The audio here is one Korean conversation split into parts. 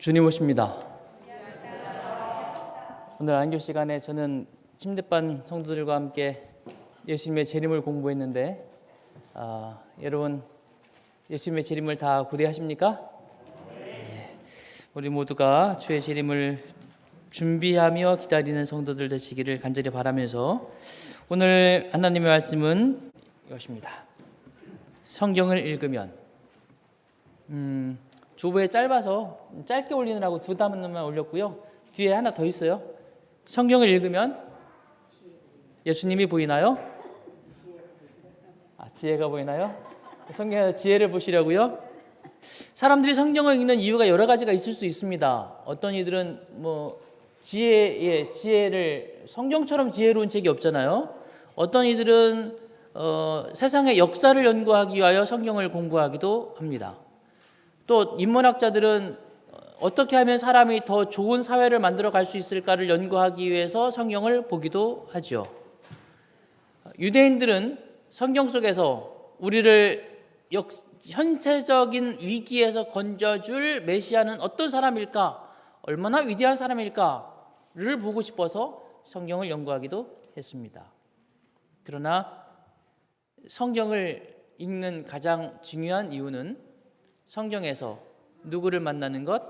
주님 오십니다. 오늘 안교 시간에 저는 침대반 성도들과 함께 예수님의 재림을 공부했는데 여러분 예수님의 재림을 다 고대하십니까? 네. 우리 모두가 주의 재림을 준비하며 기다리는 성도들 되시기를 간절히 바라면서 오늘 하나님의 말씀은 이것입니다. 성경을 읽으면 주보에 짧아서 짧게 올리느라고 두 단어만 올렸고요. 뒤에 하나 더 있어요. 성경을 읽으면 예수님이 보이나요? 지혜가 보이나요? 성경에서 지혜를 보시려고요. 사람들이 성경을 읽는 이유가 여러 가지가 있을 수 있습니다. 어떤 이들은 지혜를 성경처럼 지혜로운 책이 없잖아요. 어떤 이들은 세상의 역사를 연구하기 위하여 성경을 공부하기도 합니다. 또 인문학자들은 어떻게 하면 사람이 더 좋은 사회를 만들어 갈 수 있을까를 연구하기 위해서 성경을 보기도 하죠. 유대인들은 성경 속에서 우리를 현세적인 위기에서 건져줄 메시아는 어떤 사람일까, 얼마나 위대한 사람일까를 보고 싶어서 성경을 연구하기도 했습니다. 그러나 성경을 읽는 가장 중요한 이유는 성경에서 누구를 만나는 것?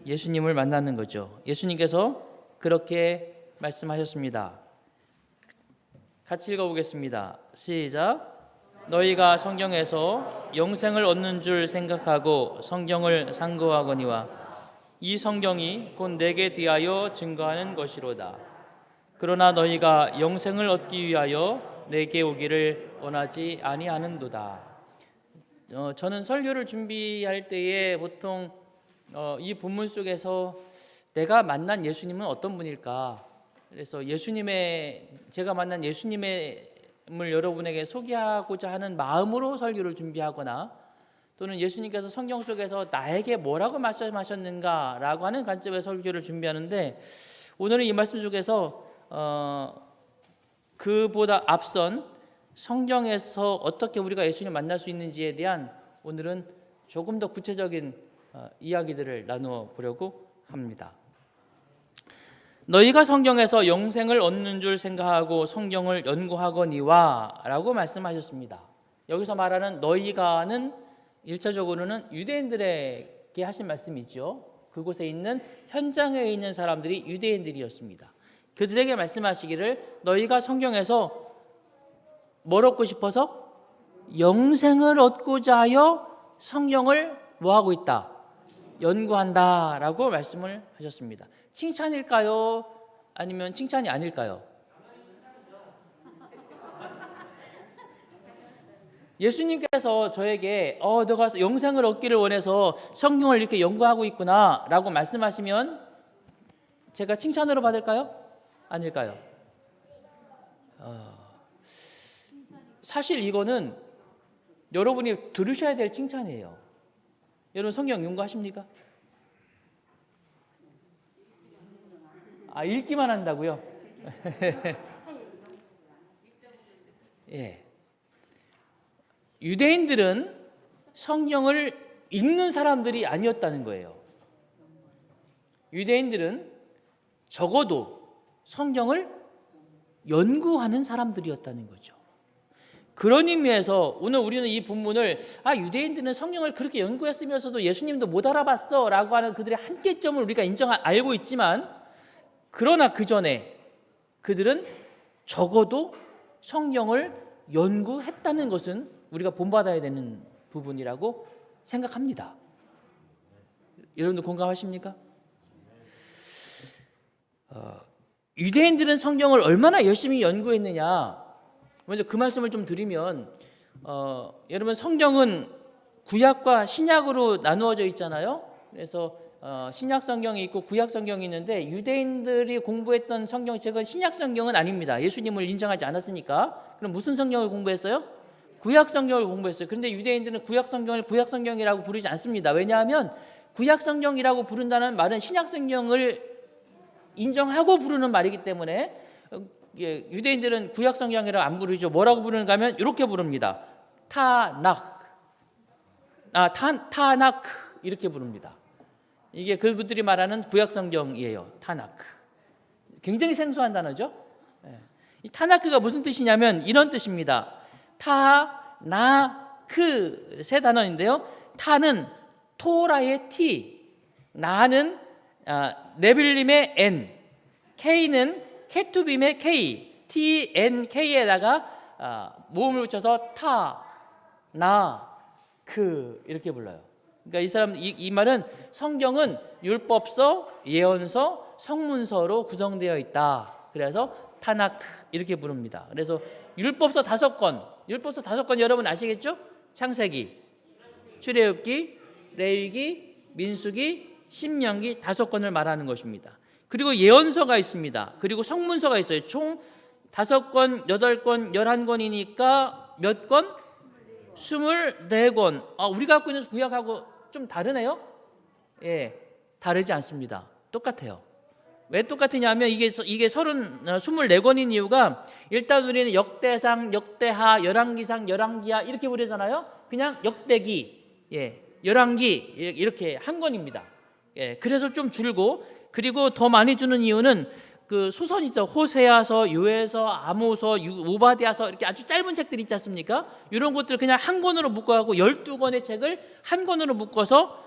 예수님을 만나는 거죠. 예수님께서 그렇게 말씀하셨습니다. 같이 읽어보겠습니다. 시작. 너희가 성경에서 영생을 얻는 줄 생각하고 성경을 상고하거니와 이 성경이 곧 내게 대하여 증거하는 것이로다. 그러나 너희가 영생을 얻기 위하여 내게 오기를 원하지 아니하는도다. 저는 설교를 준비할 때에 보통 이 본문 속에서 내가 만난 예수님은 어떤 분일까? 그래서 제가 만난 예수님을 여러분에게 소개하고자 하는 마음으로 설교를 준비하거나 또는 예수님께서 성경 속에서 나에게 뭐라고 말씀하셨는가라고 하는 관점에서 설교를 준비하는데 오늘은 이 말씀 속에서 그보다 앞선 성경에서 어떻게 우리가 예수님을 만날 수 있는지에 대한 오늘은 조금 더 구체적인 이야기들을 나누어 보려고 합니다. 너희가 성경에서 영생을 얻는 줄 생각하고 성경을 연구하거니와 라고 말씀하셨습니다. 여기서 말하는 너희가는 1차적으로는 유대인들에게 하신 말씀이죠. 그곳에 있는 현장에 있는 사람들이 유대인들이었습니다. 그들에게 말씀하시기를 너희가 성경에서 뭘 얻고 싶어서? 영생을 얻고자 하여 성경을 뭐하고 있다? 연구한다라고 말씀을 하셨습니다. 칭찬일까요? 아니면 칭찬이 아닐까요? 예수님께서 저에게 너가 영생을 얻기를 원해서 성경을 이렇게 연구하고 있구나 라고 말씀하시면 제가 칭찬으로 받을까요? 아닐까요? 사실 이거는 여러분이 들으셔야 될 칭찬이에요. 여러분 성경 연구하십니까? 읽기만 한다고요? 예. 유대인들은 성경을 읽는 사람들이 아니었다는 거예요. 유대인들은 적어도 성경을 연구하는 사람들이었다는 거죠. 그런 의미에서 오늘 우리는 이 본문을 유대인들은 성경을 그렇게 연구했으면서도 예수님도 못 알아봤어 라고 하는 그들의 한계점을 우리가 알고 있지만 그러나 그 전에 그들은 적어도 성경을 연구했다는 것은 우리가 본받아야 되는 부분이라고 생각합니다. 여러분들 공감하십니까? 유대인들은 성경을 얼마나 열심히 연구했느냐. 먼저 그 말씀을 좀 드리면 여러분 성경은 구약과 신약으로 나누어져 있잖아요. 그래서 신약 성경이 있고 구약 성경이 있는데 유대인들이 공부했던 성경책은 신약 성경은 아닙니다. 예수님을 인정하지 않았으니까. 그럼 무슨 성경을 공부했어요? 구약 성경을 공부했어요. 그런데 유대인들은 구약 성경을 구약 성경이라고 부르지 않습니다. 왜냐하면 구약 성경이라고 부른다는 말은 신약 성경을 인정하고 부르는 말이기 때문에 유대인들은 구약 성경이라고 안 부르죠. 뭐라고 부르는가 하면 이렇게 부릅니다. 타낙 이렇게 부릅니다. 이게 그분들이 말하는 구약 성경이에요. 타나크. 굉장히 생소한 단어죠. 이 타나크가 무슨 뜻이냐면 이런 뜻입니다. 타나크 세 단어인데요. 타는 토라의 T, 나는 네빌림의 N, K는 케투빔의 K, TNK에다가 모음을 붙여서 타, 나, 크 이렇게 불러요. 그러니까 이 사람 이 말은 성경은 율법서, 예언서, 성문서로 구성되어 있다. 그래서 타나크 이렇게 부릅니다. 그래서 율법서 5권 여러분 아시겠죠? 창세기, 출애굽기, 레위기, 민수기, 신명기 5권을 말하는 것입니다. 그리고 예언서가 있습니다. 그리고 성문서가 있어요. 총 5권, 8권, 11권이니까 몇 권? 24권. 우리가 갖고 있는 구약하고 좀 다르네요? 예, 다르지 않습니다. 똑같아요. 왜 똑같으냐면 이게 24권인 이유가 일단 우리는 역대상, 역대하, 열왕기상, 열왕기하 이렇게 부르잖아요. 그냥 역대기, 열왕기 이렇게 한 권입니다. 그래서 좀 줄고, 그리고 더 많이 주는 이유는 그 소설 있죠. 호세아서, 요엘서, 아모서, 오바댜서 이렇게 아주 짧은 책들 있지 않습니까? 이런 것들 그냥 한 권으로 묶어갖고 12권의 책을 한 권으로 묶어서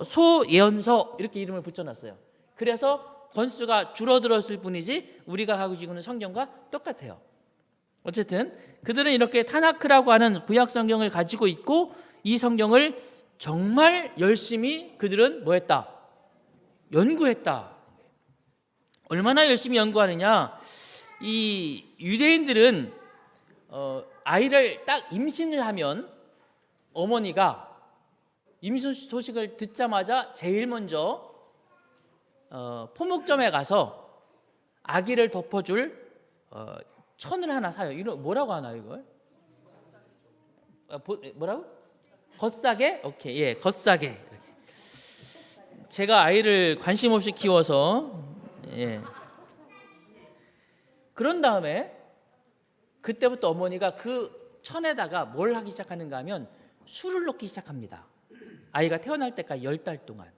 소예언서 이렇게 이름을 붙여놨어요. 그래서 권수가 줄어들었을 뿐이지 우리가 가지고 있는 성경과 똑같아요. 어쨌든 그들은 이렇게 타나크라고 하는 구약 성경을 가지고 있고, 이 성경을 정말 열심히 그들은 뭐했다? 연구했다. 얼마나 열심히 연구하느냐? 이 유대인들은 아이를 딱 임신을 하면 어머니가 임신 소식을 듣자마자 제일 먼저 포목점에 가서 아기를 덮어줄 천을 하나 사요. 이거 뭐라고 하나요, 이걸? 뭐라고? 겉싸개? 오케이, 예, 겉싸개. 제가 아이를 관심 없이 키워서, 그런 다음에 그때부터 어머니가 그 천에다가 뭘 하기 시작하는가 하면 술을 넣기 시작합니다. 아이가 태어날 때까지 10달 동안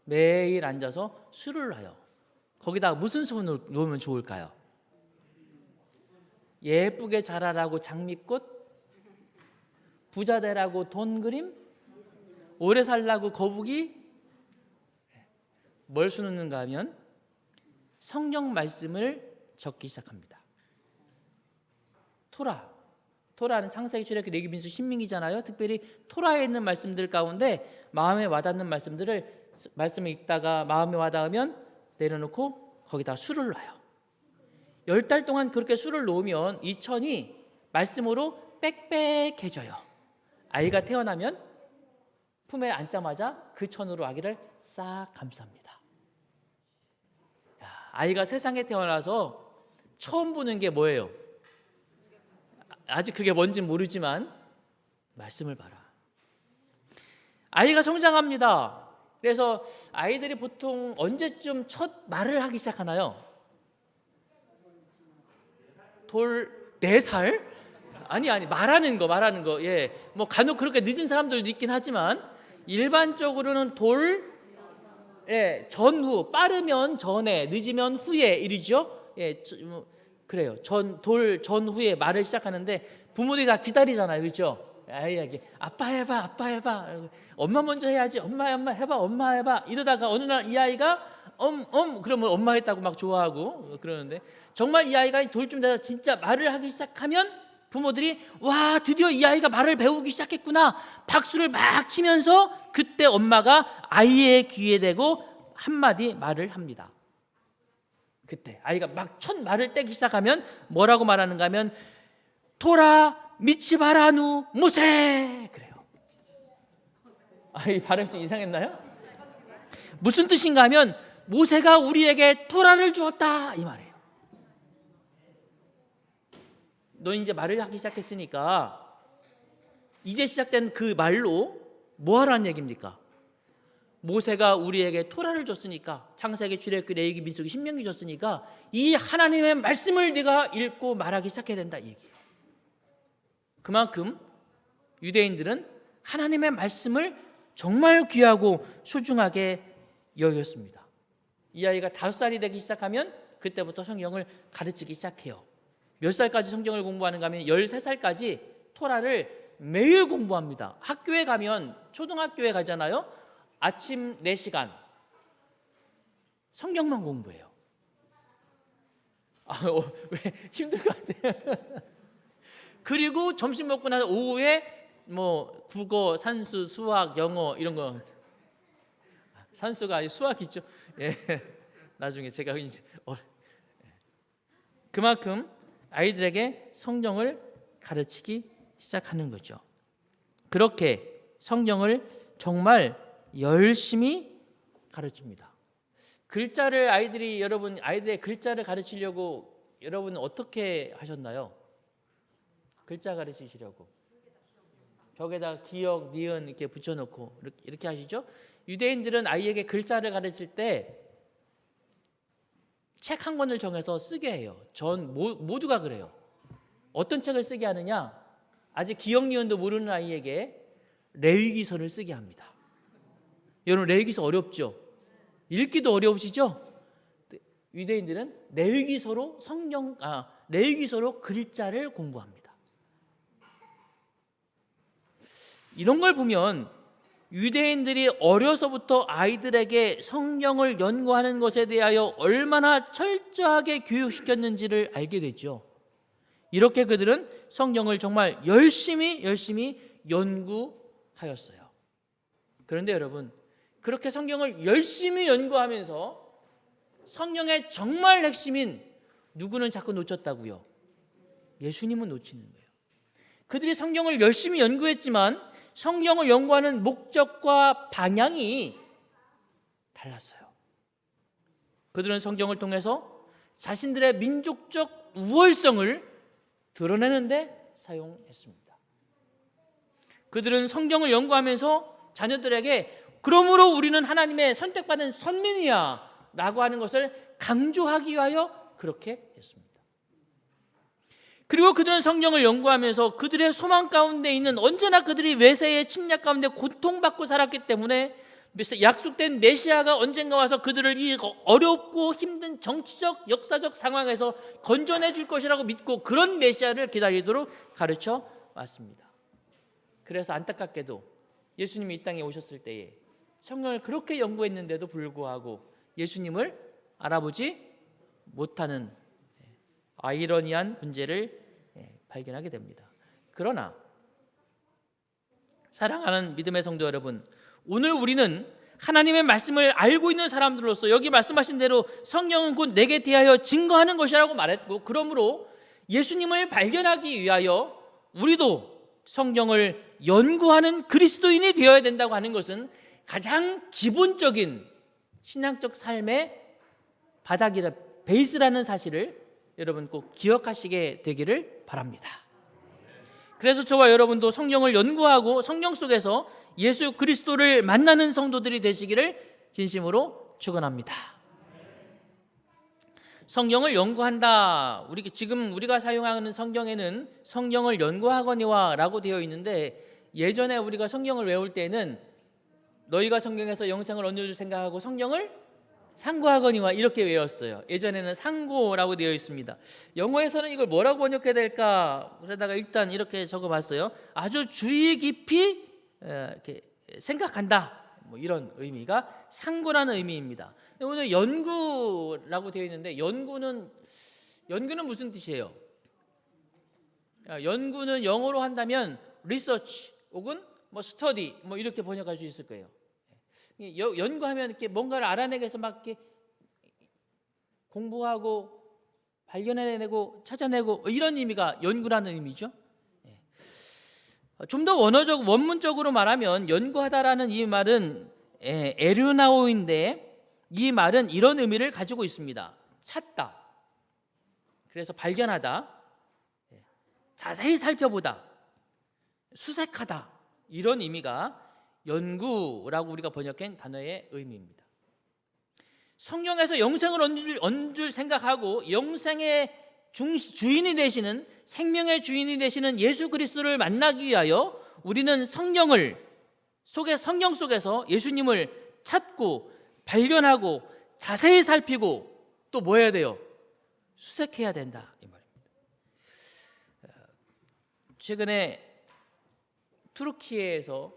매일 앉아서 술을 놔요. 거기다가 무슨 술을 놓으면 좋을까요? 예쁘게 자라라고 장미꽃, 부자 되라고 돈 그림, 오래 살라고 거북이. 뭘 수놓는가 하면 성경 말씀을 적기 시작합니다. 토라는 창세기, 출애굽기, 레위기, 민수, 신명기잖아요. 특별히 토라에 있는 말씀들 가운데 마음에 와닿는 말씀을 읽다가 마음에 와닿으면 내려놓고 거기다 술을 놔요. 10달 동안 그렇게 술을 놓으면 이 천이 말씀으로 빽빽해져요. 아이가 태어나면 품에 앉자마자 그 천으로 아기를 싹 감쌉니다. 아이가 세상에 태어나서 처음 보는 게 뭐예요? 아직 그게 뭔지 모르지만 말씀을 봐라. 아이가 성장합니다. 그래서 아이들이 보통 언제쯤 첫 말을 하기 시작하나요? 4살? 아니 말하는 거. 뭐 간혹 그렇게 늦은 사람들도 있긴 하지만 일반적으로는 전후, 빠르면 전에, 늦으면 후에 이러죠. 그래요. 전후에 말을 시작하는데 부모들이 다 기다리잖아요, 그렇죠? 아이에게 아빠 해봐. 엄마 먼저 해야지. 엄마 해봐. 엄마 해봐. 이러다가 어느 날 이 아이가 그러면 엄마 했다고 막 좋아하고 그러는데, 정말 이 아이가 돌쯤 돼서 진짜 말을 하기 시작하면 부모들이 와, 드디어 이 아이가 말을 배우기 시작했구나, 박수를 막 치면서 그때 엄마가 아이의 귀에 대고 한마디 말을 합니다. 그때 아이가 막 첫 말을 떼기 시작하면 뭐라고 말하는가 하면 토라 미치바라누 모세, 그래요. 이 발음 좀 이상했나요? 무슨 뜻인가 하면 모세가 우리에게 토라를 주었다, 이 말이에요. 너 이제 말을 하기 시작했으니까 이제 시작된 그 말로 뭐 하라는 얘기입니까? 모세가 우리에게 토라를 줬으니까, 창세기, 출애굽기, 레위기, 민수기, 신명기 줬으니까 이 하나님의 말씀을 네가 읽고 말하기 시작해야 된다, 이 얘기예요. 그만큼 유대인들은 하나님의 말씀을 정말 귀하고 소중하게 여겼습니다. 이 아이가 5살이 되기 시작하면 그때부터 성경을 가르치기 시작해요. 몇 살까지 성경을 공부하는가 하면 13살까지 토라를 매일 공부합니다. 학교에 가면, 초등학교에 가잖아요. 아침 4시간 성경만 공부해요. 왜 힘들 것 같아요. 그리고 점심 먹고 나서 오후에 뭐 국어, 산수, 수학, 영어 이런 거. 산수가 아니고 수학이죠. 예. 나중에 제가 이제 그만큼 아이들에게 성경을 가르치기 시작하는 거죠. 그렇게 성경을 정말 열심히 가르칩니다. 글자를 아이들의 글자를 가르치려고 여러분 어떻게 하셨나요? 글자 가르치시려고 벽에다 기역, 니은 이렇게 붙여놓고 이렇게 하시죠. 유대인들은 아이에게 글자를 가르칠 때 책 한 권을 정해서 쓰게 해요. 모두가 그래요. 어떤 책을 쓰게 하느냐? 아직 기역, 니은도 모르는 아이에게 레위기서를 쓰게 합니다. 여러분 레위기서 어렵죠? 읽기도 어려우시죠? 유대인들은 레위기서로 글자를 공부합니다. 이런 걸 보면 유대인들이 어려서부터 아이들에게 성경을 연구하는 것에 대하여 얼마나 철저하게 교육시켰는지를 알게 되죠. 이렇게 그들은 성경을 정말 열심히 연구하였어요. 그런데 여러분, 그렇게 성경을 열심히 연구하면서 성경의 정말 핵심인 누구는 자꾸 놓쳤다고요? 예수님은 놓치는 거예요. 그들이 성경을 열심히 연구했지만 성경을 연구하는 목적과 방향이 달랐어요. 그들은 성경을 통해서 자신들의 민족적 우월성을 드러내는데 사용했습니다. 그들은 성경을 연구하면서 자녀들에게 그러므로 우리는 하나님의 선택받은 선민이야 라고 하는 것을 강조하기 위하여 그렇게 했습니다. 그리고 그들은 성경을 연구하면서 그들의 소망 가운데 있는, 언제나 그들이 외세의 침략 가운데 고통받고 살았기 때문에 약속된 메시아가 언젠가 와서 그들을 이 어렵고 힘든 정치적 역사적 상황에서 건져내 줄 것이라고 믿고 그런 메시아를 기다리도록 가르쳐 왔습니다. 그래서 안타깝게도 예수님이 이 땅에 오셨을 때에 성경을 그렇게 연구했는데도 불구하고 예수님을 알아보지 못하는 아이러니한 문제를 발견하게 됩니다. 그러나 사랑하는 믿음의 성도 여러분, 오늘 우리는 하나님의 말씀을 알고 있는 사람들로서 여기 말씀하신 대로 성경은 곧 내게 대하여 증거하는 것이라고 말했고, 그러므로 예수님을 발견하기 위하여 우리도 성경을 연구하는 그리스도인이 되어야 된다고 하는 것은 가장 기본적인 신앙적 삶의 베이스라는 사실을 여러분 꼭 기억하시게 되기를 바랍니다. 그래서 저와 여러분도 성경을 연구하고 성경 속에서 예수 그리스도를 만나는 성도들이 되시기를 진심으로 축원합니다. 성경을 연구한다. 지금 우리가 사용하는 성경에는 성경을 연구하거니와라고 되어 있는데, 예전에 우리가 성경을 외울 때는 너희가 성경에서 영생을 얻는 줄 생각하고 성경을 상고하거니와 이렇게 외웠어요. 예전에는 상고라고 되어 있습니다. 영어에서는 이걸 뭐라고 번역해야 될까? 그러다가 일단 이렇게 적어봤어요. 아주 주의 깊이 이렇게 생각한다. 뭐 이런 의미가 상고라는 의미입니다. 오늘 연구라고 되어 있는데 연구는 무슨 뜻이에요? 연구는 영어로 한다면 research 혹은 뭐 study 뭐 이렇게 번역할 수 있을 거예요. 연구하면 이렇게 뭔가를 알아내기 위해서 막 이렇게 공부하고 발견해내고 찾아내고 이런 의미가 연구라는 의미죠. 좀 더 원문적으로 말하면 연구하다라는 이 말은 에르나오인데, 이 말은 이런 의미를 가지고 있습니다. 찾다, 그래서 발견하다, 자세히 살펴보다, 수색하다, 이런 의미가 연구라고 우리가 번역한 단어의 의미입니다. 성경에서 영생을 얻는 줄 생각하고 영생의 주인이 되시는, 생명의 주인이 되시는 예수 그리스도를 만나기 위하여 우리는 성경을 성경 속에서 예수님을 찾고 발견하고 자세히 살피고 또 뭐 해야 돼요? 수색해야 된다 이 말입니다. 최근에 투르키에서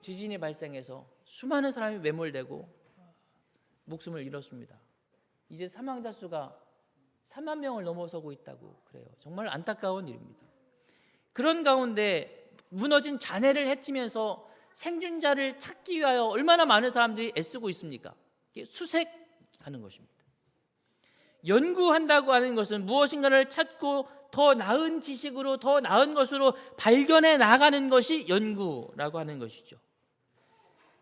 지진이 발생해서 수많은 사람이 매몰되고 목숨을 잃었습니다. 이제 사망자 수가 3만 명을 넘어서고 있다고 그래요. 정말 안타까운 일입니다. 그런 가운데 무너진 잔해를 헤치면서 생존자를 찾기 위하여 얼마나 많은 사람들이 애쓰고 있습니까? 이게 수색하는 것입니다. 연구한다고 하는 것은 무엇인가를 찾고 더 나은 지식으로 더 나은 것으로 발견해 나가는 것이 연구라고 하는 것이죠.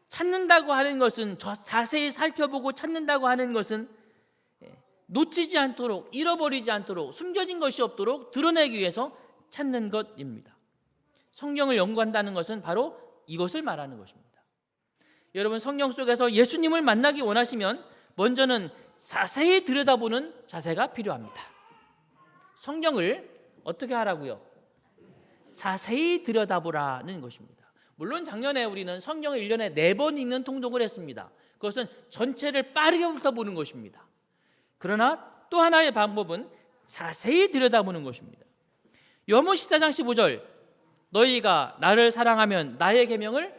찾는다고 하는 것은 자세히 살펴보고 찾는다고 하는 것은 놓치지 않도록 잃어버리지 않도록 숨겨진 것이 없도록 드러내기 위해서 찾는 것입니다. 성경을 연구한다는 것은 바로 이것을 말하는 것입니다. 여러분 성경 속에서 예수님을 만나기 원하시면 먼저는 자세히 들여다보는 자세가 필요합니다. 성경을 어떻게 하라고요? 자세히 들여다보라는 것입니다. 물론 작년에 우리는 성경을 1년에 4번 읽는 통독을 했습니다. 그것은 전체를 빠르게 훑어보는 것입니다. 그러나 또 하나의 방법은 자세히 들여다보는 것입니다. 요한복음 14장 15절 너희가 나를 사랑하면 나의 계명을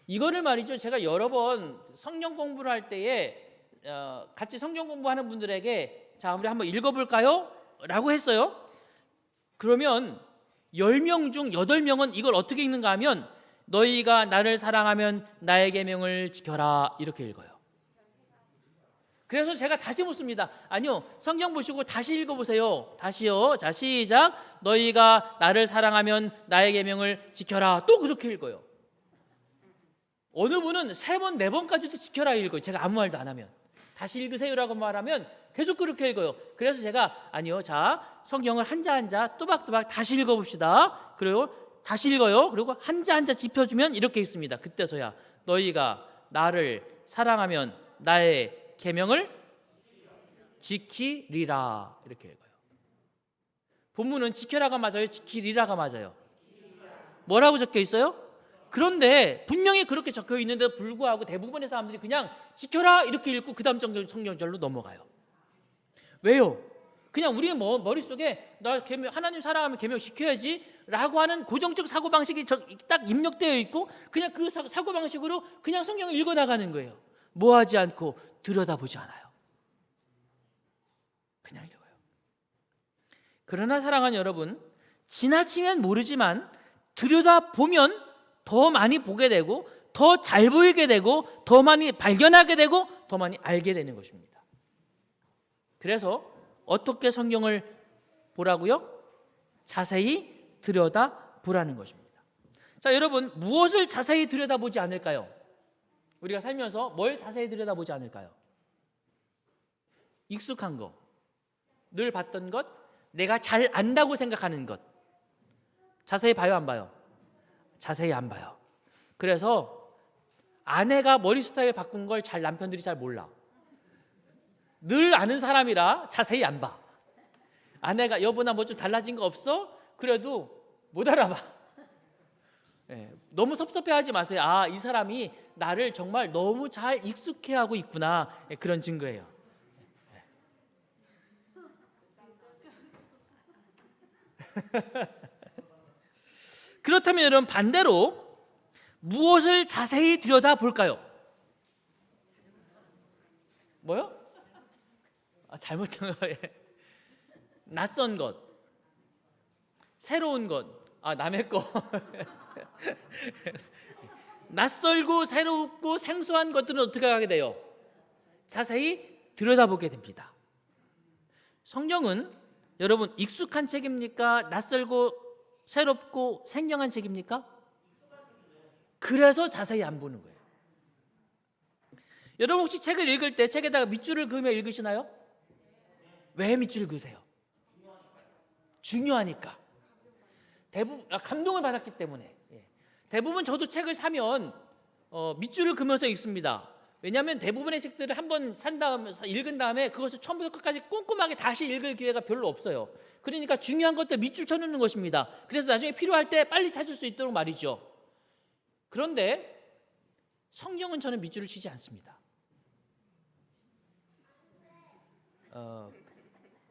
이거를 말이죠. 제가 여러 번 성경 공부를 할 때에 같이 성경 공부하는 분들에게 자 우리 한번 읽어볼까요? 라고 했어요. 그러면 10명 중 8명은 이걸 어떻게 읽는가 하면 너희가 나를 사랑하면 나의 계명을 지켜라 이렇게 읽어요. 그래서 제가 다시 묻습니다. 아니요, 성경 보시고 다시 읽어보세요. 다시요. 자 시작. 너희가 나를 사랑하면 나의 계명을 지켜라. 또 그렇게 읽어요. 어느 분은 3번, 4번까지도 지켜라 읽어요. 제가 아무 말도 안 하면. 다시 읽으세요라고 말하면 계속 그렇게 읽어요. 그래서 제가 아니요, 자 성경을 한자 한자 또박또박 다시 읽어봅시다. 그리고 다시 읽어요. 그리고 한자 한자 짚어주면 이렇게 있습니다. 그때서야 너희가 나를 사랑하면 나의 계명을 지키리라 이렇게 읽어요. 본문은 지켜라가 맞아요? 지키리라가 맞아요? 뭐라고 적혀 있어요? 그런데 분명히 그렇게 적혀 있는데도 불구하고 대부분의 사람들이 그냥 지켜라 이렇게 읽고 그 다음 성경절로 넘어가요. 왜요? 그냥 우리 머릿속에 나 하나님 사랑하면 계명 지켜야지 라고 하는 고정적 사고방식이 딱 입력되어 있고 그냥 그 사고방식으로 그냥 성경을 읽어나가는 거예요. 뭐하지 않고 들여다보지 않아요. 그냥 읽어요. 그러나 사랑하는 여러분, 지나치면 모르지만 들여다보면 더 많이 보게 되고 더 잘 보이게 되고 더 많이 발견하게 되고 더 많이 알게 되는 것입니다. 그래서 어떻게 성경을 보라고요? 자세히 들여다보라는 것입니다. 자, 여러분 무엇을 자세히 들여다보지 않을까요? 우리가 살면서 뭘 자세히 들여다보지 않을까요? 익숙한 것, 늘 봤던 것, 내가 잘 안다고 생각하는 것. 자세히 봐요, 안 봐요? 자세히 안 봐요. 그래서 아내가 머리 스타일 바꾼 걸 남편들이 잘 몰라. 늘 아는 사람이라 자세히 안 봐. 아내가 여보나 뭐 좀 달라진 거 없어? 그래도 못 알아봐. 네, 너무 섭섭해하지 마세요. 아, 이 사람이 나를 정말 너무 잘 익숙해하고 있구나. 네, 그런 증거예요. 그렇다면 여러분 반대로 무엇을 자세히 들여다볼까요? 뭐요? 잘못한 거. 낯선 것, 새로운 것, 남의 거. 낯설고 새롭고 생소한 것들은 어떻게 하게 돼요? 자세히 들여다보게 됩니다. 성경은 여러분 익숙한 책입니까? 낯설고 새롭고 생경한 책입니까? 그래서 자세히 안 보는 거예요. 여러분 혹시 책을 읽을 때 책에다가 밑줄을 그으며 읽으시나요? 왜 밑줄을 그으세요? 중요하니까. 대부분 감동을 받았기 때문에. 대부분 저도 책을 사면 밑줄을 그으면서 읽습니다. 왜냐하면 대부분의 책들을 한번 산 다음에 읽은 다음에 그것을 처음부터 끝까지 꼼꼼하게 다시 읽을 기회가 별로 없어요. 그러니까 중요한 것들 밑줄 쳐놓는 것입니다. 그래서 나중에 필요할 때 빨리 찾을 수 있도록 말이죠. 그런데 성경은 저는 밑줄을 치지 않습니다.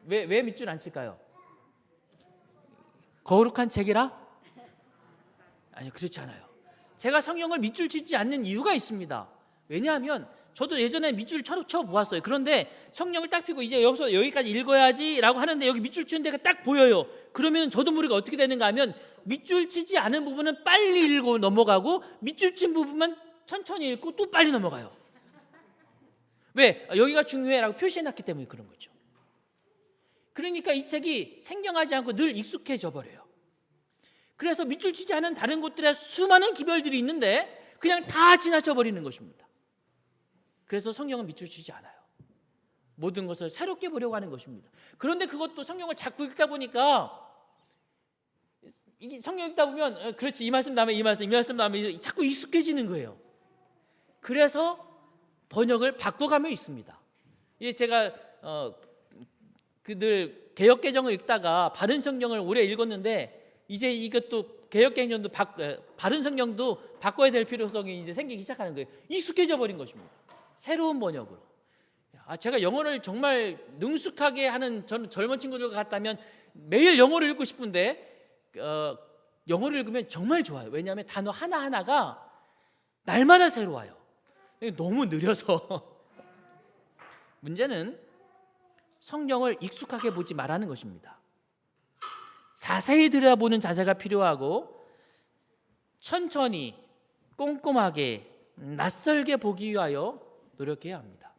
왜 밑줄 안 칠까요? 거룩한 책이라? 아니요, 그렇지 않아요. 제가 성경을 밑줄 치지 않는 이유가 있습니다. 왜냐하면 저도 예전에 밑줄 쳐보았어요. 그런데 성경을 딱 펴고 이제 여기까지 읽어야지라고 하는데 여기 밑줄 치는 데가 딱 보여요. 그러면 저도 모르게 어떻게 되는가 하면 밑줄 치지 않은 부분은 빨리 읽고 넘어가고 밑줄 친 부분만 천천히 읽고 또 빨리 넘어가요. 왜? 여기가 중요해라고 표시해놨기 때문에 그런 거죠. 그러니까 이 책이 생경하지 않고 늘 익숙해져 버려요. 그래서 밑줄 치지 않은 다른 곳들에 수많은 기별들이 있는데 그냥 다 지나쳐 버리는 것입니다. 그래서 성경은 밑줄 치지 않아요. 모든 것을 새롭게 보려고 하는 것입니다. 그런데 그것도 성경을 자꾸 읽다 보니까 성경 읽다 보면 그렇지, 이 말씀 다음에 이 말씀 다음에 자꾸 익숙해지는 거예요. 그래서 번역을 바꿔가며 있습니다. 제가 늘 개역개정을 읽다가 바른 성경을 오래 읽었는데 이제 이것도 개역개정도 바른 성경도 바꿔야 될 필요성이 이제 생기기 시작하는 거예요. 익숙해져 버린 것입니다. 새로운 번역으로. 제가 영어를 정말 능숙하게 하는 젊은 친구들과 같다면 매일 영어를 읽고 싶은데 영어를 읽으면 정말 좋아요. 왜냐하면 단어 하나하나가 날마다 새로워요. 너무 느려서. 문제는 성경을 익숙하게 보지 말라는 것입니다. 자세히 들여다보는 자세가 필요하고 천천히 꼼꼼하게 낯설게 보기 위하여 노력해야 합니다.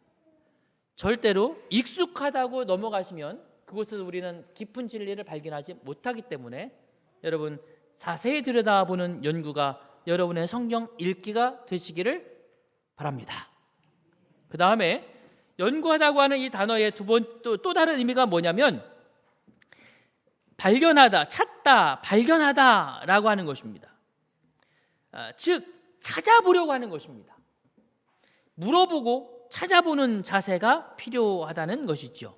절대로 익숙하다고 넘어가시면 그곳에서 우리는 깊은 진리를 발견하지 못하기 때문에 여러분 자세히 들여다보는 연구가 여러분의 성경 읽기가 되시기를 바랍니다. 그 다음에 연구하다고 하는 이 단어의 또 다른 의미가 뭐냐면 발견하다, 찾다, 발견하다라고 하는 것입니다. 즉 찾아보려고 하는 것입니다. 물어보고 찾아보는 자세가 필요하다는 것이죠.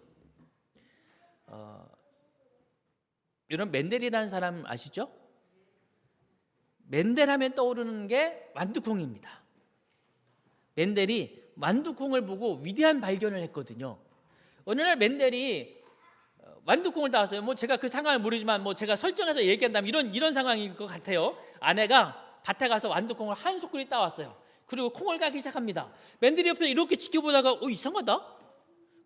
여러분 멘델이라는 사람 아시죠? 멘델 하면 떠오르는 게 완두콩입니다. 멘델이 완두콩을 보고 위대한 발견을 했거든요. 어느 날 멘델이 완두콩을 따왔어요. 제가 그 상황을 모르지만 제가 설정해서 얘기한다면 이런 상황일 것 같아요. 아내가 밭에 가서 완두콩을 한 소쿠리 따왔어요. 그리고 콩을 까기 시작합니다. 멘델이 옆에서 이렇게 지켜보다가 이상하다.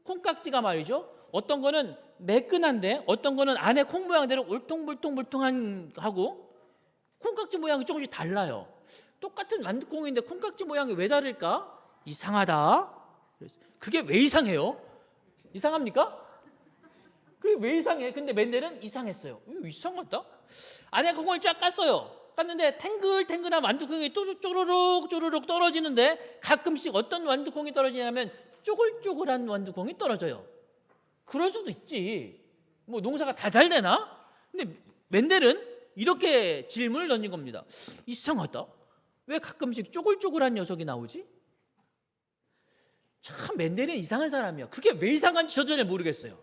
콩깍지가 말이죠. 어떤 거는 매끈한데 어떤 거는 안에 콩 모양대로 울퉁불퉁하고 콩깍지 모양이 조금씩 달라요. 똑같은 완두콩인데 콩깍지 모양이 왜 다를까? 이상하다. 그게 왜 이상해요? 이상합니까? 그게 왜 이상해? 근데 멘델은 이상했어요. 이상하다. 안에 콩을 쫙 깠어요. 깠는데 탱글탱글한 완두콩이 쪼르륵 떨어지는데 가끔씩 어떤 완두콩이 떨어지냐면 쪼글쪼글한 완두콩이 떨어져요. 그럴 수도 있지. 농사가 다 잘 되나? 근데 멘델은 이렇게 질문을 던진 겁니다. 이상하다. 왜 가끔씩 쪼글쪼글한 녀석이 나오지? 참 멘델은 이상한 사람이야. 그게 왜 이상한지 저도 잘 모르겠어요.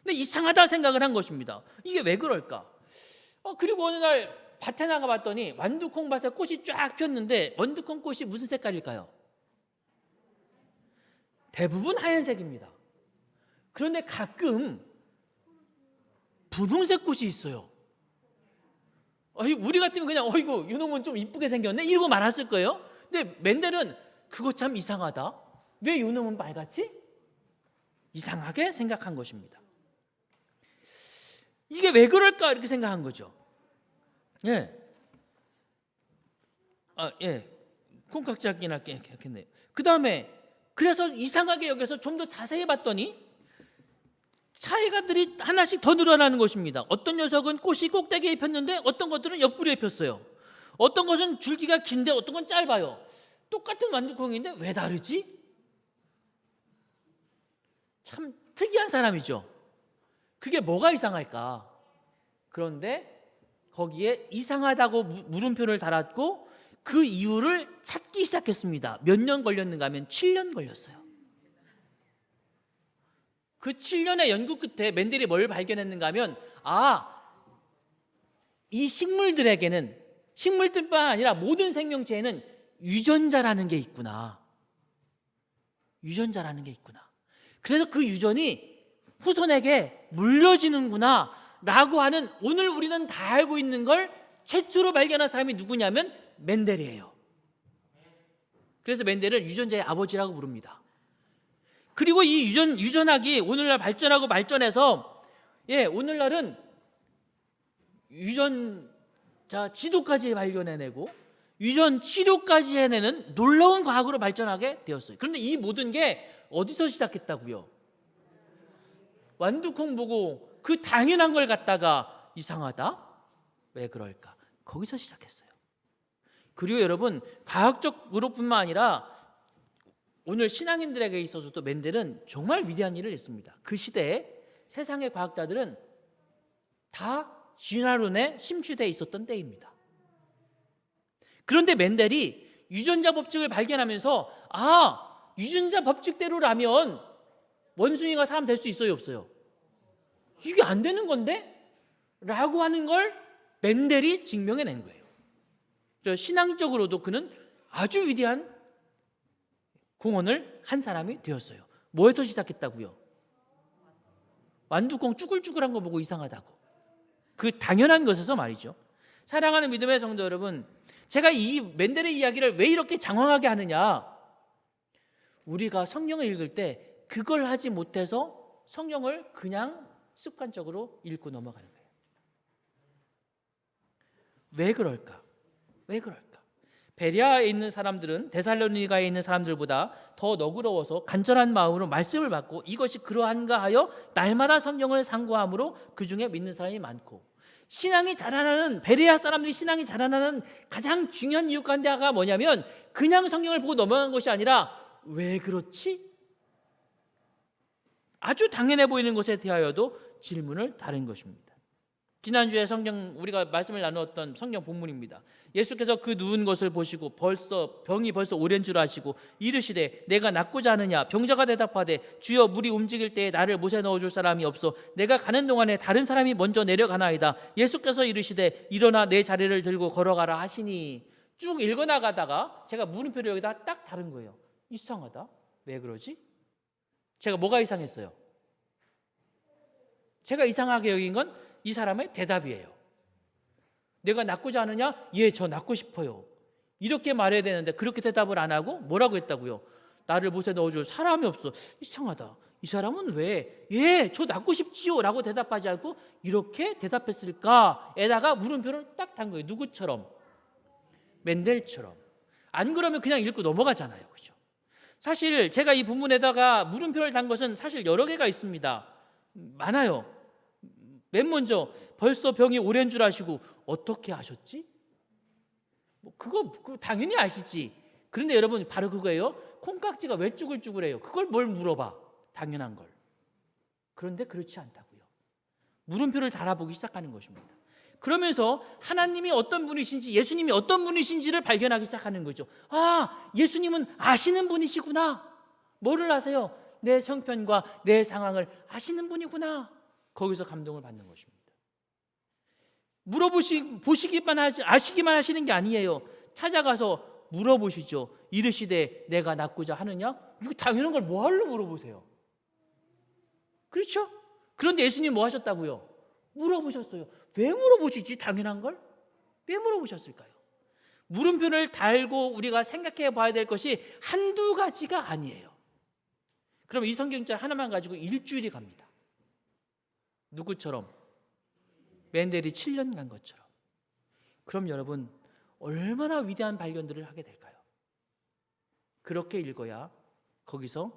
근데 이상하다 생각을 한 것입니다. 이게 왜 그럴까? 그리고 어느 날 밭에 나가봤더니 완두콩 밭에 꽃이 쫙 폈는데 완두콩 꽃이 무슨 색깔일까요? 대부분 하얀색입니다. 그런데 가끔 분홍색 꽃이 있어요. 우리 같으면 그냥 이놈은 좀 이쁘게 생겼네 이러고 말았을 거예요. 근데 멘델은 그거 참 이상하다. 왜 이놈은 빨갛지? 이상하게 생각한 것입니다. 이게 왜 그럴까 이렇게 생각한 거죠. 콩깍지 같긴 하겠네요. 그 다음에 그래서 이상하게 여기서 좀 더 자세히 봤더니 차이가들이 하나씩 더 늘어나는 것입니다. 어떤 녀석은 꽃이 꼭대기에 폈는데 어떤 것들은 옆구리에 폈어요. 어떤 것은 줄기가 긴데 어떤 건 짧아요. 똑같은 완두콩인데 왜 다르지? 참 특이한 사람이죠. 그게 뭐가 이상할까? 그런데 거기에 이상하다고 물음표를 달았고 그 이유를 찾기 시작했습니다. 몇 년 걸렸는가 하면 7년 걸렸어요. 그 7년의 연구 끝에 맨델이 뭘 발견했는가 하면 이 식물들에게는, 식물들뿐만 아니라 모든 생명체에는 유전자라는 게 있구나. 유전자라는 게 있구나. 그래서 그 유전이 후손에게 물려지는구나 라고 하는, 오늘 우리는 다 알고 있는 걸 최초로 발견한 사람이 누구냐면 맨델이에요. 그래서 맨델을 유전자의 아버지라고 부릅니다. 그리고 이 유전학이 오늘날 발전하고 발전해서 오늘날은 유전자 지도까지 발견해내고 유전 치료까지 해내는 놀라운 과학으로 발전하게 되었어요. 그런데 이 모든 게 어디서 시작했다고요? 완두콩 보고 그 당연한 걸 갖다가 이상하다? 왜 그럴까? 거기서 시작했어요. 그리고 여러분, 과학적으로뿐만 아니라 오늘 신앙인들에게 있어서도 맨델은 정말 위대한 일을 했습니다. 그 시대에 세상의 과학자들은 다 진화론에 심취되어 있었던 때입니다. 그런데 맨델이 유전자 법칙을 발견하면서 유전자 법칙대로라면 원숭이가 사람 될 수 있어요, 없어요? 이게 안 되는 건데? 라고 하는 걸 맨델이 증명해낸 거예요. 그래서 신앙적으로도 그는 아주 위대한 공헌을 한 사람이 되었어요. 뭐에서 시작했다고요? 완두콩 쭈글쭈글한 거 보고 이상하다고. 그 당연한 것에서 말이죠. 사랑하는 믿음의 성도 여러분, 제가 이 맨델의 이야기를 왜 이렇게 장황하게 하느냐? 우리가 성경을 읽을 때 그걸 하지 못해서 성경을 그냥 습관적으로 읽고 넘어가는 거예요. 왜 그럴까? 왜 그럴까? 베레아에 있는 사람들은 데살로니가에 있는 사람들보다 더 너그러워서 간절한 마음으로 말씀을 받고 이것이 그러한가 하여 날마다 성경을 상고함으로 그 중에 믿는 사람이 많고, 신앙이 자라나는, 베레아 사람들이 신앙이 자라나는 가장 중요한 이유 가운데 하나가 뭐냐면 그냥 성경을 보고 넘어간 것이 아니라 왜 그렇지? 아주 당연해 보이는 것에 대하여도 질문을 다른 것입니다. 지난주에 우리가 말씀을 나누었던 성경 본문입니다. 예수께서 그 누운 것을 보시고 병이 벌써 오랜 줄 아시고 이르시되 내가 낫고자 하느냐? 병자가 대답하되 주여 물이 움직일 때에 나를 못에 넣어줄 사람이 없어 내가 가는 동안에 다른 사람이 먼저 내려가나이다. 예수께서 이르시되 일어나 내 자리를 들고 걸어가라 하시니, 쭉 읽어나가다가 제가 물음표를 여기다 딱 다른 거예요. 이상하다. 왜 그러지? 제가 뭐가 이상했어요? 제가 이상하게 여긴 건 이 사람의 대답이에요. 내가 낫고자 하느냐? 예, 저 낫고 싶어요. 이렇게 말해야 되는데 그렇게 대답을 안 하고 뭐라고 했다고요? 나를 못에 넣어줄 사람이 없어. 이상하다. 이 사람은 왜 예, 저 낫고 싶지요 라고 대답하지 않고 이렇게 대답했을까? 에다가 물음표를 딱 단 거예요. 누구처럼? 맨델처럼. 안 그러면 그냥 읽고 넘어가잖아요. 그죠? 사실 제가 이 부분에다가 물음표를 단 것은 사실 여러 개가 있습니다. 많아요. 맨 먼저 벌써 병이 오랜 줄 아시고 어떻게 아셨지? 그거 당연히 아시지. 그런데 여러분, 바로 그거예요. 콩깍지가 왜 쭈글쭈글해요? 그걸 뭘 물어봐. 당연한 걸. 그런데 그렇지 않다고요. 물음표를 달아보기 시작하는 것입니다. 그러면서 하나님이 어떤 분이신지, 예수님이 어떤 분이신지를 발견하기 시작하는 거죠. 예수님은 아시는 분이시구나. 뭐를 아세요? 내 형편과 내 상황을 아시는 분이구나. 거기서 감동을 받는 것입니다. 아시기만 하시는 게 아니에요. 찾아가서 물어보시죠. 이르시되 내가 낫고자 하느냐? 이거 당연한 걸 뭐하러 물어보세요? 그렇죠? 그런데 예수님 뭐 하셨다고요? 물어보셨어요. 왜 물어보시지? 당연한 걸? 왜 물어보셨을까요? 물음표를 달고 우리가 생각해 봐야 될 것이 한두 가지가 아니에요. 그럼 이 성경절 하나만 가지고 일주일이 갑니다. 누구처럼? 맨델이 7년 간 것처럼. 그럼 여러분, 얼마나 위대한 발견들을 하게 될까요? 그렇게 읽어야 거기서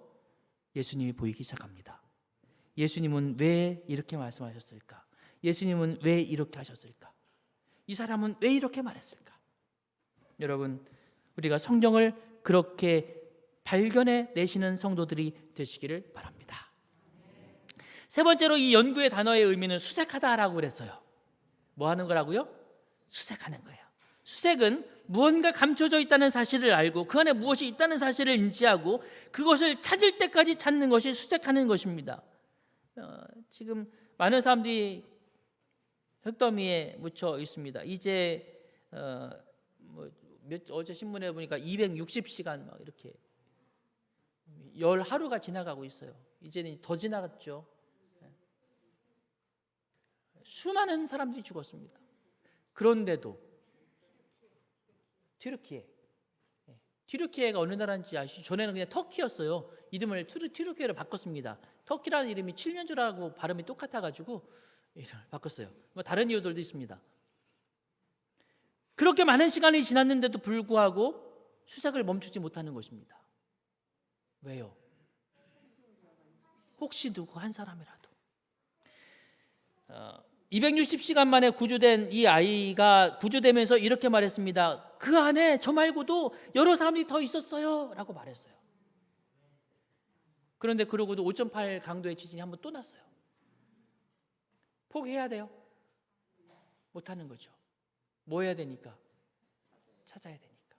예수님이 보이기 시작합니다. 예수님은 왜 이렇게 말씀하셨을까? 예수님은 왜 이렇게 하셨을까? 이 사람은 왜 이렇게 말했을까? 여러분, 우리가 성경을 그렇게 발견해 내시는 성도들이 되시기를 바랍니다. 세 번째로 이 연구의 단어의 의미는 수색하다라고 그랬어요. 뭐 하는 거라고요? 수색하는 거예요. 수색은 무언가 감춰져 있다는 사실을 알고 그 안에 무엇이 있다는 사실을 인지하고 그것을 찾을 때까지 찾는 것이 수색하는 것입니다. 지금 많은 사람들이 흙더미에 묻혀 있습니다. 이제 어제 신문에 보니까 260시간 막 이렇게 열 하루가 지나가고 있어요. 이제는 더 지나갔죠. 수많은 사람들이 죽었습니다. 그런데도 튀르키예가 어느 나라인지 아시죠? 전에는 그냥 터키였어요. 이름을 튀르키예로 바꿨습니다. 터키라는 이름이 칠면조라고 발음이 똑같아가지고 이름을 바꿨어요. 뭐 다른 이유들도 있습니다. 그렇게 많은 시간이 지났는데도 불구하고 수색을 멈추지 못하는 것입니다. 왜요? 혹시 누구 한 사람이라도 260시간 만에 구조된 이 아이가 구조되면서 이렇게 말했습니다. 그 안에 저 말고도 여러 사람들이 더 있었어요 라고 말했어요. 그런데 그러고도 5.8 강도의 지진이 한번 또 났어요. 포기해야 돼요? 못하는 거죠. 뭐 해야 되니까? 찾아야 되니까.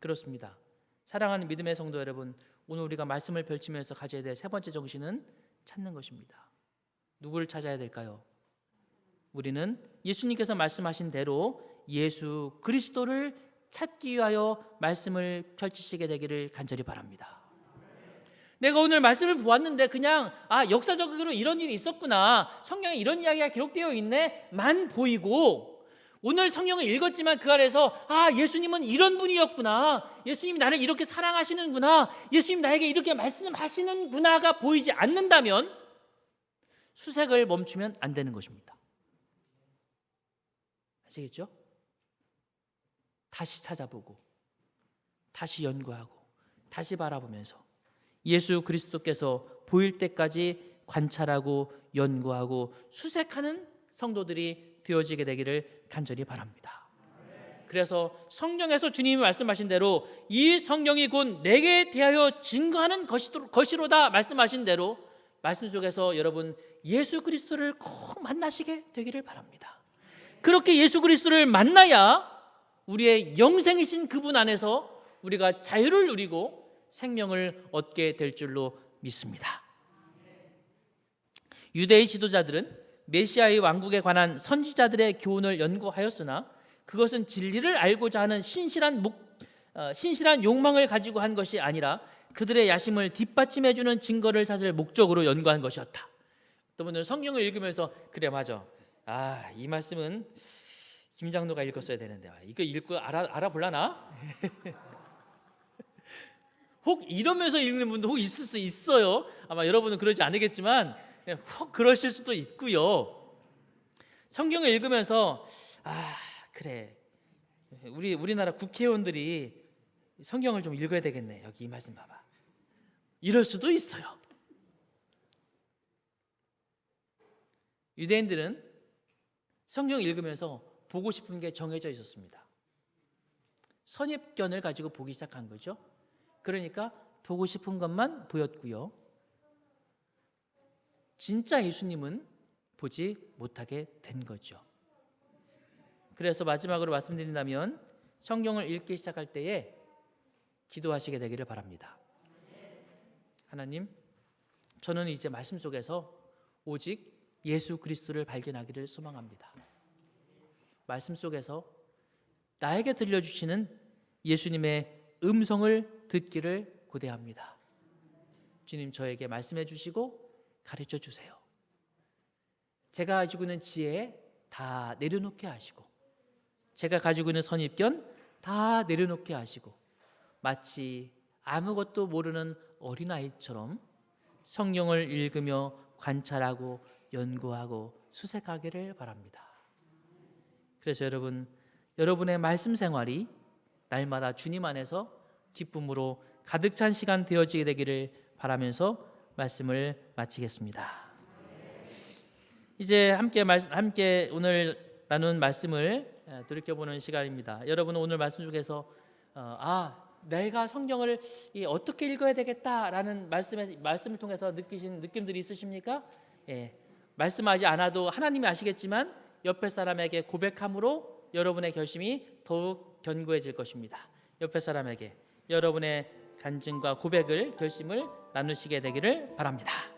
그렇습니다. 사랑하는 믿음의 성도 여러분, 오늘 우리가 말씀을 펼치면서 가져야 될 세 번째 정신은 찾는 것입니다. 누구를 찾아야 될까요? 우리는 예수님께서 말씀하신 대로 예수 그리스도를 찾기 위하여 말씀을 펼치시게 되기를 간절히 바랍니다. 내가 오늘 말씀을 보았는데 그냥 역사적으로 이런 일이 있었구나, 성경에 이런 이야기가 기록되어 있네 만 보이고, 오늘 성경을 읽었지만 그 안에서 예수님은 이런 분이었구나, 예수님이 나를 이렇게 사랑하시는구나, 예수님 나에게 이렇게 말씀하시는구나가 보이지 않는다면 수색을 멈추면 안 되는 것입니다. 아시겠죠? 다시 찾아보고 다시 연구하고 다시 바라보면서 예수 그리스도께서 보일 때까지 관찰하고 연구하고 수색하는 성도들이 되어지게 되기를 간절히 바랍니다. 그래서 성경에서 주님이 말씀하신 대로 이 성경이 곧 내게 대하여 증거하는 것이로다 말씀하신 대로 말씀 속에서 여러분 예수 그리스도를 꼭 만나시게 되기를 바랍니다. 그렇게 예수 그리스도를 만나야 우리의 영생이신 그분 안에서 우리가 자유를 누리고 생명을 얻게 될 줄로 믿습니다. 유대의 지도자들은 메시아의 왕국에 관한 선지자들의 교훈을 연구하였으나 그것은 진리를 알고자 하는 신실한 욕망을 가지고 한 것이 아니라 그들의 야심을 뒷받침해주는 증거를 찾을 목적으로 연구한 것이었다. 여러분들 성경을 읽으면서 그래 맞아, 이 말씀은 김 장로가 읽었어야 되는데 이거 읽고 알아볼라나? 혹 이러면서 읽는 분도 혹 있을 수 있어요. 아마 여러분은 그러지 않으겠지만 혹 그러실 수도 있고요. 성경을 읽으면서 그래 우리나라 국회의원들이 성경을 좀 읽어야 되겠네, 여기 이 말씀 봐봐, 이럴 수도 있어요. 유대인들은 성경을 읽으면서 보고 싶은 게 정해져 있었습니다. 선입견을 가지고 보기 시작한 거죠. 그러니까 보고 싶은 것만 보였고요. 진짜 예수님은 보지 못하게 된 거죠. 그래서 마지막으로 말씀드린다면 성경을 읽기 시작할 때에 기도하시게 되기를 바랍니다. 하나님, 저는 이제 말씀 속에서 오직 예수 그리스도를 발견하기를 소망합니다. 말씀 속에서 나에게 들려주시는 예수님의 음성을 듣기를 고대합니다. 주님, 저에게 말씀해 주시고 가르쳐 주세요. 제가 가지고 있는 지혜 다 내려놓게 하시고, 제가 가지고 있는 선입견 다 내려놓게 하시고, 마치 아무것도 모르는 어린아이처럼 성경을 읽으며 관찰하고 연구하고 수색하기를 바랍니다. 그래서 여러분의 말씀 생활이 날마다 주님 안에서 기쁨으로 가득 찬 시간 되어지게 되기를 바라면서 말씀을 마치겠습니다. 이제 함께 오늘 나눈 말씀을 돌이켜보는 시간입니다. 여러분은 오늘 말씀 중에서 내가 성경을 어떻게 읽어야 되겠다라는 말씀을 통해서 느끼신 느낌들이 있으십니까? 말씀하지 않아도 하나님이 아시겠지만 옆에 사람에게 고백함으로 여러분의 결심이 더욱 견고해질 것입니다. 옆에 사람에게 여러분의 간증과 고백을, 결심을 나누시게 되기를 바랍니다.